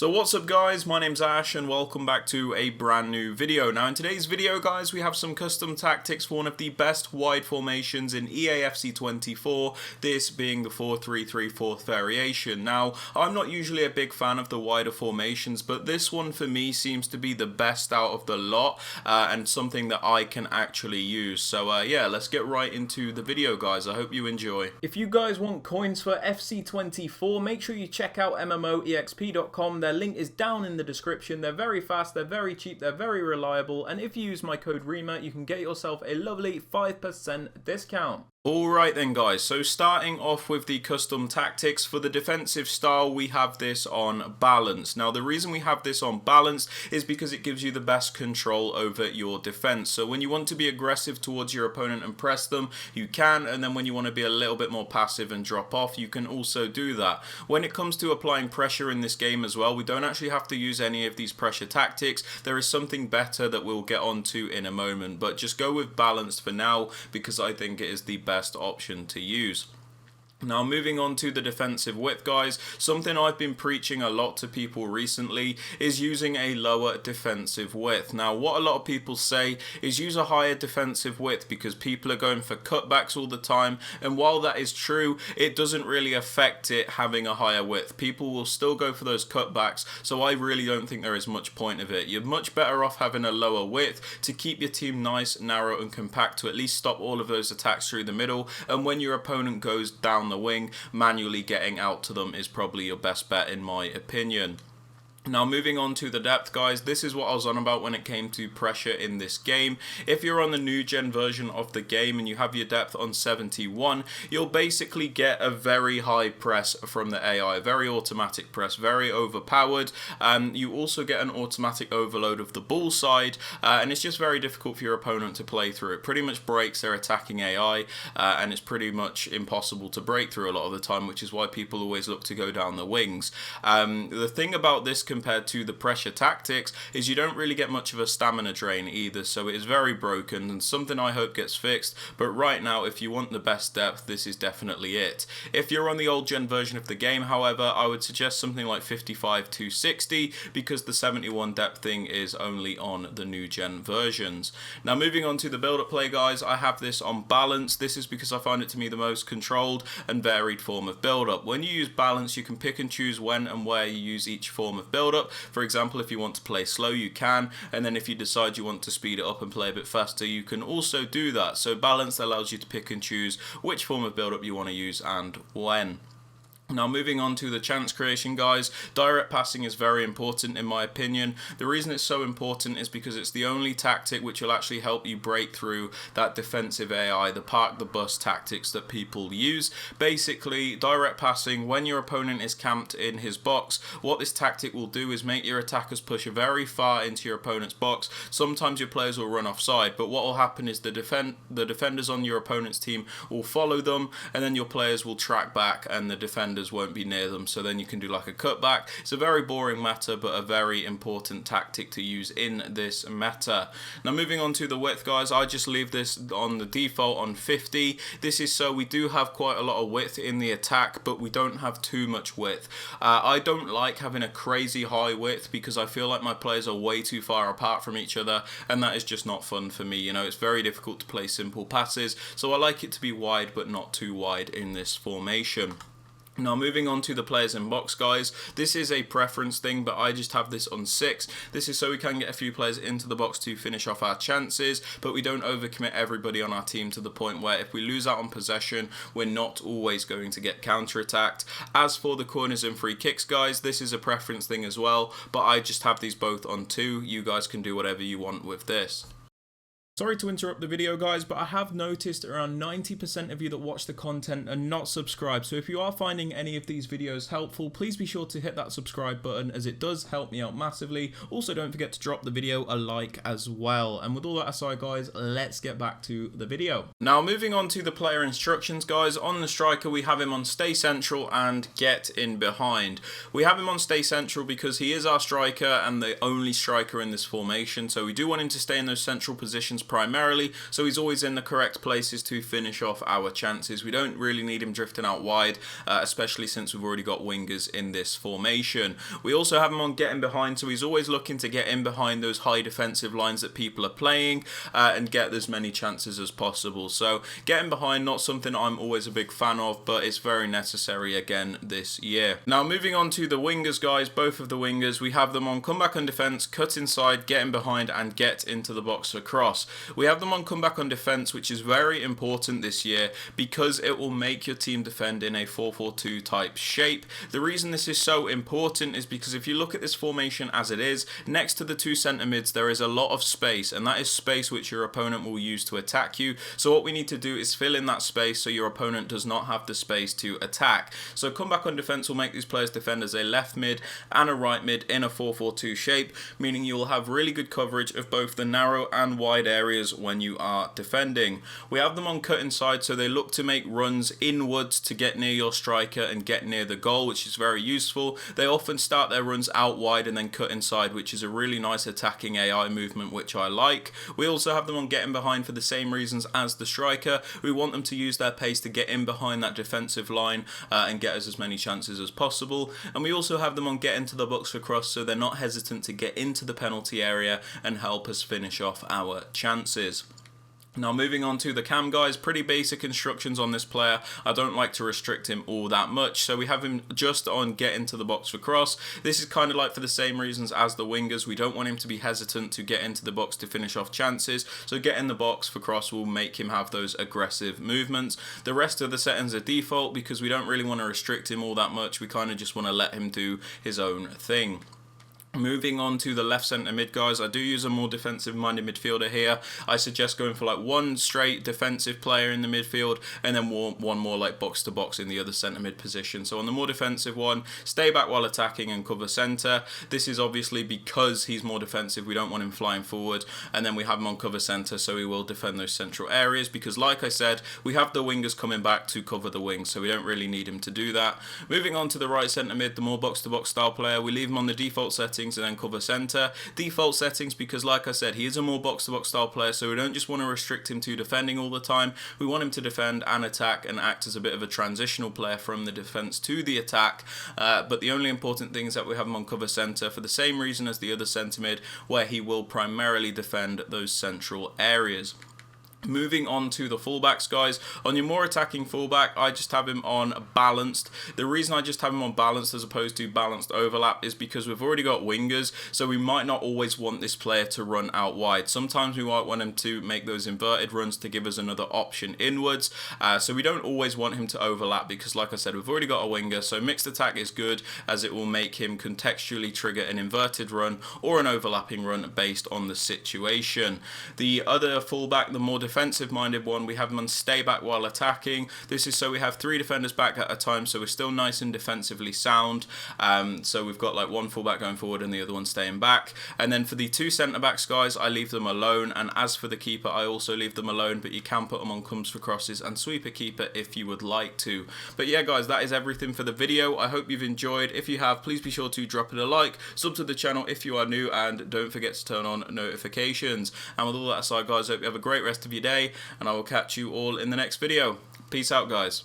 So what's up guys, my name's Ash and welcome back to a brand new video. Now in today's video guys, we have some custom tactics for one of the best wide formations in EAFC 24, this being the 4-3-3 fourth variation. Now I'm not usually a big fan of the wider formations, but this one for me seems to be the best out of the lot and something that I can actually use. So yeah, let's get right into the video guys, I hope you enjoy. If you guys want coins for FC24, make sure you check out MMOEXP.com. Their link is down in the description. They're very fast, they're very cheap, they're very reliable, and if you use my code Rema, you can get yourself a lovely 5% discount. Alright then guys, so starting off with the custom tactics, for the defensive style we have this on balance. Now the reason we have this on balance is because it gives you the best control over your defense. So when you want to be aggressive towards your opponent and press them, you can, and then when you want to be a little bit more passive and drop off, you can also do that. When it comes to applying pressure in this game as well, we don't actually have to use any of these pressure tactics. There is something better that we'll get onto in a moment, but just go with balanced for now because I think it is the best option to use. Now moving on to the defensive width guys, something I've been preaching a lot to people recently is using a lower defensive width. Now what a lot of people say is use a higher defensive width because people are going for cutbacks all the time, and while that is true, it doesn't really affect it having a higher width. People will still go for those cutbacks, so I really don't think there is much point of it. You're much better off having a lower width to keep your team nice, narrow and compact to at least stop all of those attacks through the middle, and when your opponent goes down the wing, manually getting out to them is probably your best bet in my opinion. Now moving on to the depth guys, this is what I was on about when it came to pressure in this game. If you're on the new gen version of the game and you have your depth on 71, you'll basically get a very high press from the AI, very automatic press, very overpowered. You also get an automatic overload of the ball side, and it's just very difficult for your opponent to play through. It pretty much breaks their attacking AI, and it's pretty much impossible to break through a lot of the time, which is why people always look to go down the wings. The thing about this compared to the pressure tactics is you don't really get much of a stamina drain either, so it is very broken and something I hope gets fixed. But right now, if you want the best depth, this is definitely it. If you're on the old gen version of the game, however, I would suggest something like 55 to 60 because the 71 depth thing is only on the new gen versions. Now moving on to the build up play guys, I have this on balance. This is because I find it to be the most controlled and varied form of build up. When you use balance, you can pick and choose when and where you use each form of build up. For example, if you want to play slow, you can, and then if you decide you want to speed it up and play a bit faster, you can also do that. So balance allows you to pick and choose which form of build up you want to use and when. Now moving on to the chance creation guys, direct passing is very important in my opinion. The reason it's so important is because it's the only tactic which will actually help you break through that defensive AI, the park the bus tactics that people use. Basically, direct passing, when your opponent is camped in his box, what this tactic will do is make your attackers push very far into your opponent's box. Sometimes your players will run offside, but what will happen is the defenders on your opponent's team will follow them, and then your players will track back and the defenders won't be near them, so then you can do like a cutback. It's a very boring meta, but a very important tactic to use in this meta. Now moving on to the width guys, I just leave this on the default on 50. This is so we do have quite a lot of width in the attack, but we don't have too much width. I don't like having a crazy high width because I feel like my players are way too far apart from each other, and that is just not fun for me. You know, it's very difficult to play simple passes, so I like it to be wide but not too wide in this formation. Now moving on to the players in box guys, this is a preference thing, but I just have this on 6. This is so we can get a few players into the box to finish off our chances, but we don't overcommit everybody on our team to the point where if we lose out on possession, we're not always going to get counter-attacked. As for the corners and free kicks guys, this is a preference thing as well, but I just have these both on 2. You guys can do whatever you want with this. Sorry to interrupt the video guys, but I have noticed around 90% of you that watch the content are not subscribed, so if you are finding any of these videos helpful, please be sure to hit that subscribe button as it does help me out massively. Also don't forget to drop the video a like as well. And with all that aside guys, let's get back to the video. Now moving on to the player instructions guys, on the striker we have him on stay central and get in behind. We have him on stay central because he is our striker and the only striker in this formation, so we do want him to stay in those central positions primarily, so he's always in the correct places to finish off our chances. We don't really need him drifting out wide, especially since we've already got wingers in this formation. We also have him on getting behind, so he's always looking to get in behind those high defensive lines that people are playing and get as many chances as possible. So getting behind, not something I'm always a big fan of, but it's very necessary again this year. Now moving on to the wingers, guys, both of the wingers, we have them on comeback on defense, cut inside, get in behind, and get into the box for cross. We have them on comeback on defense, which is very important this year because it will make your team defend in a 4-4-2 type shape. The reason this is so important is because if you look at this formation as it is, next to the two centre mids there is a lot of space, and that is space which your opponent will use to attack you. So what we need to do is fill in that space so your opponent does not have the space to attack. So comeback on defense will make these players defend as a left mid and a right mid in a 4-4-2 shape, meaning you will have really good coverage of both the narrow and wide areas when you are defending. We have them on cut inside, so they look to make runs inwards to get near your striker and get near the goal, which is very useful. They often start their runs out wide and then cut inside, which is a really nice attacking AI movement, which I like. We also have them on getting behind for the same reasons as the striker. We want them to use their pace to get in behind that defensive line and get us as many chances as possible. And we also have them on get into the box for cross, so they're not hesitant to get into the penalty area and help us finish off our chances. Now moving on to the cam, guys, pretty basic instructions on this player. I don't like to restrict him all that much, so we have him just on get into the box for cross. This is kind of like for the same reasons as the wingers. We don't want him to be hesitant to get into the box to finish off chances, so get in the box for cross will make him have those aggressive movements. The rest of the settings are default because we don't really want to restrict him all that much. We kind of just want to let him do his own thing. Moving on to the left centre mid, guys, I do use a more defensive minded midfielder here. I suggest going for like one straight defensive player in the midfield and then one more like box to box in the other centre mid position. So on the more defensive one, stay back while attacking and cover centre. This is obviously because he's more defensive, we don't want him flying forward. And then we have him on cover centre, so he will defend those central areas because like I said, we have the wingers coming back to cover the wings, so we don't really need him to do that. Moving on to the right centre mid, the more box to box style player, we leave him on the default settings and then cover center. Default settings because like I said, he is a more box to box style player, so we don't just want to restrict him to defending all the time. We want him to defend and attack and act as a bit of a transitional player from the defense to the attack, but the only important thing is that we have him on cover center for the same reason as the other centre mid, where he will primarily defend those central areas. Moving on to the fullbacks, guys. On your more attacking fullback, I just have him on balanced. The reason I just have him on balanced as opposed to balanced overlap is because we've already got wingers, so we might not always want this player to run out wide. Sometimes we might want him to make those inverted runs to give us another option inwards, so we don't always want him to overlap because like I said, we've already got a winger, so mixed attack is good as it will make him contextually trigger an inverted run or an overlapping run based on the situation. The other fullback, the more defensive minded one, we have him on stay back while attacking. This is so we have 3 defenders back at a time, so we're still nice and defensively sound. So we've got like one fullback going forward and the other one staying back. And then for the 2 centre backs, guys, I leave them alone, and as for the keeper, I also leave them alone, but you can put them on comes for crosses and sweeper keeper if you would like to. But yeah, guys, that is everything for the video. I hope you've enjoyed. If you have, please be sure to drop it a like, sub to the channel if you are new, and don't forget to turn on notifications. And with all that aside, guys, I hope you have a great rest of your day, and I will catch you all in the next video. Peace out, guys.